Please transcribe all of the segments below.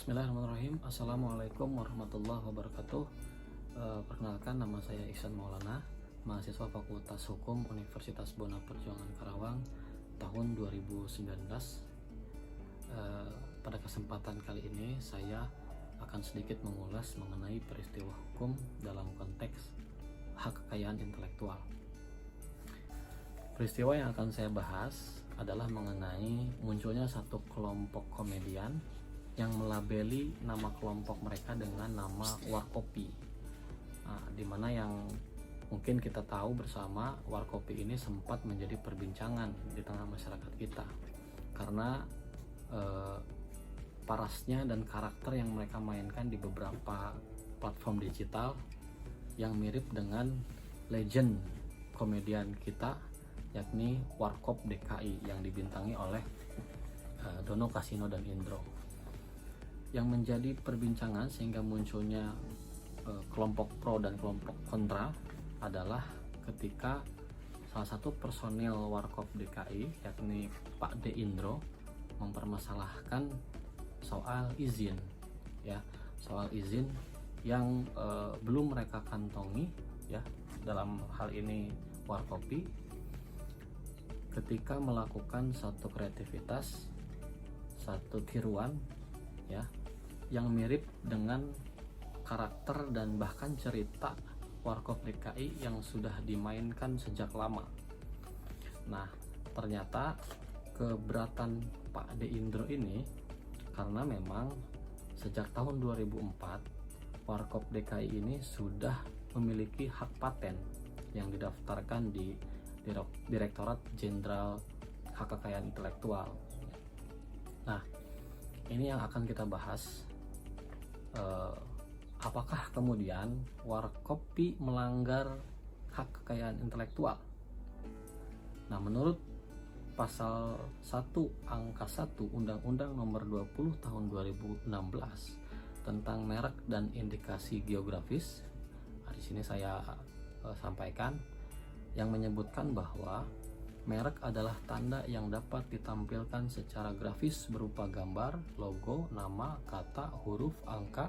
Bismillahirrahmanirrahim. Assalamualaikum warahmatullahi wabarakatuh. Perkenalkan, nama saya Ihsan Maulana, mahasiswa Fakultas Hukum Universitas Bona Perjuangan Karawang tahun 2019. Pada kesempatan kali ini saya akan sedikit mengulas mengenai peristiwa hukum dalam konteks hak kekayaan intelektual. Peristiwa yang akan saya bahas adalah mengenai munculnya satu kelompok komedian yang melabeli nama kelompok mereka dengan nama Warkopi. Dimana yang mungkin kita tahu bersama, Warkopi ini sempat menjadi perbincangan di tengah masyarakat kita karena parasnya dan karakter yang mereka mainkan di beberapa platform digital yang mirip dengan legend komedian kita, yakni Warkop DKI yang dibintangi oleh Dono, Kasino, dan Indro. Yang menjadi perbincangan sehingga munculnya kelompok pro dan kelompok kontra adalah ketika salah satu personil Warkop DKI, yakni Pak D. Indro, mempermasalahkan soal izin, soal izin yang belum mereka kantongi, dalam hal ini Warkopi, ketika melakukan satu kreativitas, satu tiruan, yang mirip dengan karakter dan bahkan cerita Warkop DKI yang sudah dimainkan sejak lama. Nah, ternyata keberatan Pak D. Indro ini karena memang sejak tahun 2004 Warkop DKI ini sudah memiliki hak paten yang didaftarkan di Direktorat Jenderal Hak Kekayaan Intelektual. Nah, ini yang akan kita bahas. Apakah kemudian Warkopi melanggar hak kekayaan intelektual? Nah, menurut pasal 1 angka 1 Undang-Undang Nomor 20 Tahun 2016 tentang merek dan indikasi geografis, di sini saya sampaikan, yang menyebutkan bahwa merek adalah tanda yang dapat ditampilkan secara grafis berupa gambar, logo, nama, kata, huruf, angka,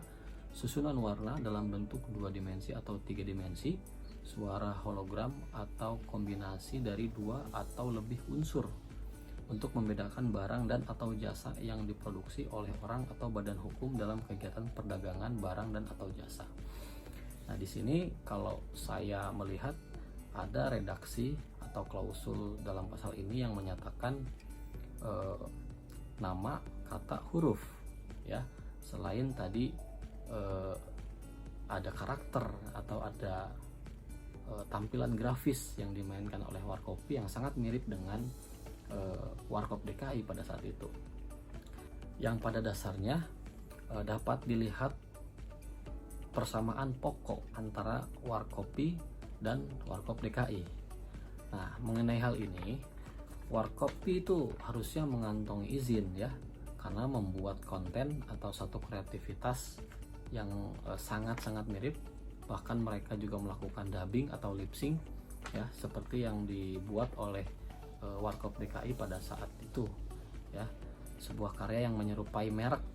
susunan warna dalam bentuk 2 dimensi atau 3 dimensi, suara hologram, atau kombinasi dari 2 atau lebih unsur untuk membedakan barang dan atau jasa yang diproduksi oleh orang atau badan hukum dalam kegiatan perdagangan barang dan atau jasa. Nah, di sini kalau saya melihat ada redaksi atau klausul dalam pasal ini yang menyatakan nama, kata, huruf, selain tadi ada karakter atau ada tampilan grafis yang dimainkan oleh Warkopi yang sangat mirip dengan Warkop DKI pada saat itu, yang pada dasarnya dapat dilihat persamaan pokok antara Warkopi dan Warkop DKI. Nah, mengenai hal ini, Warkopi itu harusnya mengantongi izin, karena membuat konten atau satu kreativitas yang sangat-sangat mirip. Bahkan mereka juga melakukan dubbing atau lip sync, seperti yang dibuat oleh Warkop DKI pada saat itu, sebuah karya yang menyerupai merek,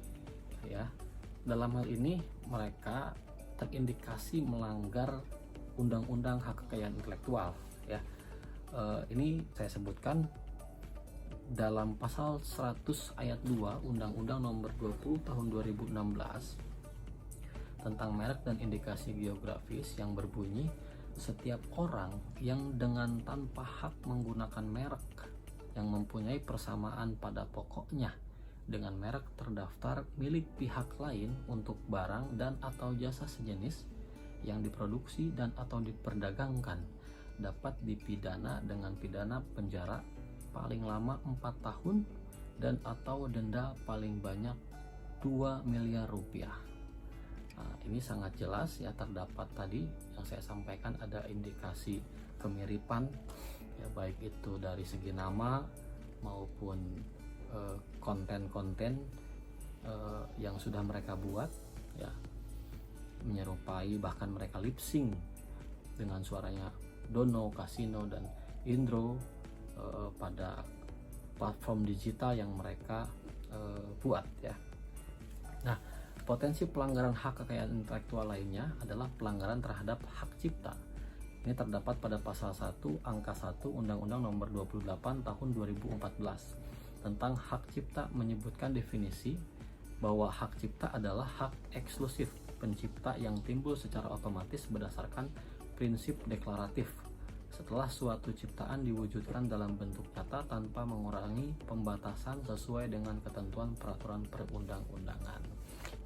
Dalam hal ini mereka terindikasi melanggar Undang-Undang Hak Kekayaan Intelektual, ini saya sebutkan dalam pasal 100 ayat 2 Undang-Undang Nomor 20 Tahun 2016 tentang merek dan indikasi geografis yang berbunyi, setiap orang yang dengan tanpa hak menggunakan merek yang mempunyai persamaan pada pokoknya dengan merek terdaftar milik pihak lain untuk barang dan atau jasa sejenis yang diproduksi dan atau diperdagangkan dapat dipidana dengan pidana penjara paling lama 4 tahun dan atau denda paling banyak 2 miliar rupiah. Nah, ini sangat jelas, terdapat tadi yang saya sampaikan ada indikasi kemiripan, baik itu dari segi nama maupun konten-konten yang sudah mereka buat, menyerupai, bahkan mereka lip sync dengan suaranya Dono, Kasino, dan Indro pada platform digital yang mereka buat, Nah, Potensi pelanggaran hak kekayaan intelektual lainnya adalah pelanggaran terhadap hak cipta. Ini terdapat pada pasal 1 angka 1 Undang-Undang Nomor 28 Tahun 2014 tentang hak cipta, menyebutkan definisi bahwa hak cipta adalah hak eksklusif pencipta yang timbul secara otomatis berdasarkan prinsip deklaratif setelah suatu ciptaan diwujudkan dalam bentuk nyata tanpa mengurangi pembatasan sesuai dengan ketentuan peraturan perundang-undangan.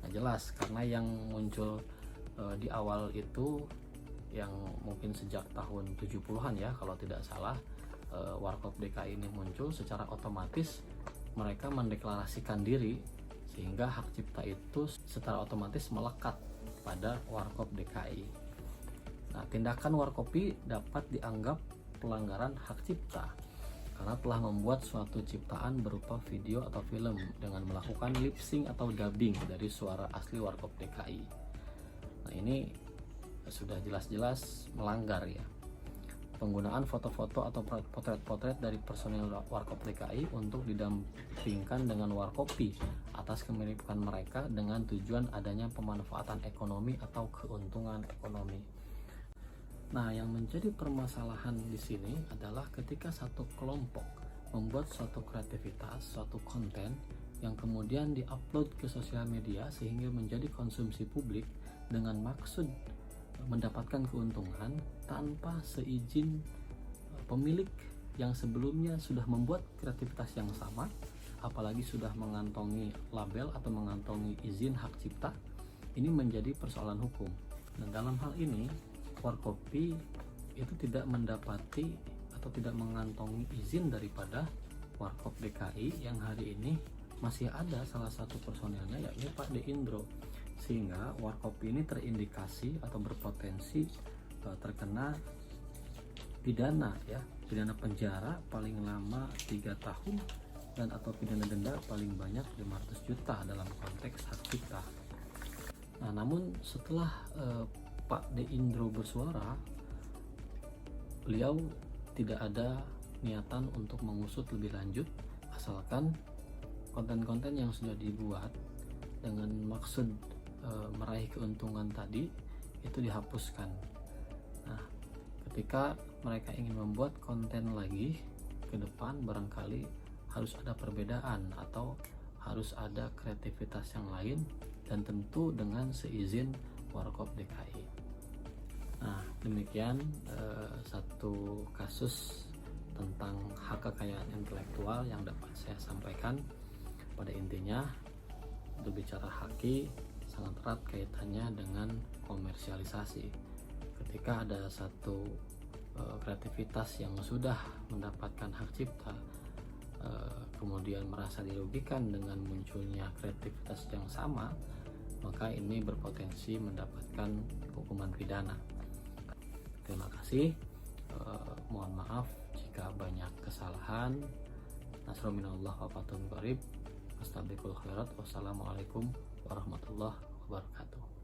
Nah, jelas karena yang muncul di awal itu yang mungkin sejak tahun 70-an ya kalau tidak salah, Warkop DKI ini muncul secara otomatis mereka mendeklarasikan diri sehingga hak cipta itu secara otomatis melekat pada Warkop DKI. Nah, tindakan Warkopi dapat dianggap pelanggaran hak cipta karena telah membuat suatu ciptaan berupa video atau film dengan melakukan lip sync atau dubbing dari suara asli Warkop DKI. Nah, ini sudah jelas-jelas melanggar ya. Penggunaan foto-foto atau potret-potret dari personil Warkop DKI untuk didampingkan dengan Warkopi atas kemiripan mereka dengan tujuan adanya pemanfaatan ekonomi atau keuntungan ekonomi. Nah, yang menjadi permasalahan di sini adalah ketika satu kelompok membuat suatu kreativitas, suatu konten yang kemudian diupload ke sosial media sehingga menjadi konsumsi publik dengan maksud mendapatkan keuntungan tanpa seizin pemilik yang sebelumnya sudah membuat kreativitas yang sama, apalagi sudah mengantongi label atau mengantongi izin hak cipta. Ini menjadi persoalan hukum. Dan dalam hal ini Warkopi itu tidak mendapati atau tidak mengantongi izin daripada Warkop DKI yang hari ini masih ada salah satu personilnya yakni Pak De Indro, sehingga Warkopi ini terindikasi atau berpotensi terkena pidana ya, pidana penjara paling lama 3 tahun dan atau pidana denda paling banyak 500 juta dalam konteks hak cipta. Nah, namun setelah Pak De Indro bersuara, beliau tidak ada niatan untuk mengusut lebih lanjut, asalkan konten-konten yang sudah dibuat dengan maksud meraih keuntungan tadi itu dihapuskan. Nah, ketika mereka ingin membuat konten lagi ke depan, barangkali harus ada perbedaan atau harus ada kreativitas yang lain dan tentu dengan seizin Warkop DKI. Nah, demikian satu kasus tentang hak kekayaan intelektual yang dapat saya sampaikan. Pada intinya, berbicara haki sangat erat kaitannya dengan komersialisasi. Ketika ada satu kreativitas yang sudah mendapatkan hak cipta, kemudian merasa dirugikan dengan munculnya kreativitas yang sama, maka ini berpotensi mendapatkan hukuman pidana. Terima kasih. Mohon maaf jika banyak kesalahan. Nasrul minallah wa fatun qarib. Astaghfirul khairat. Wassalamualaikum warahmatullahi wabarakatuh.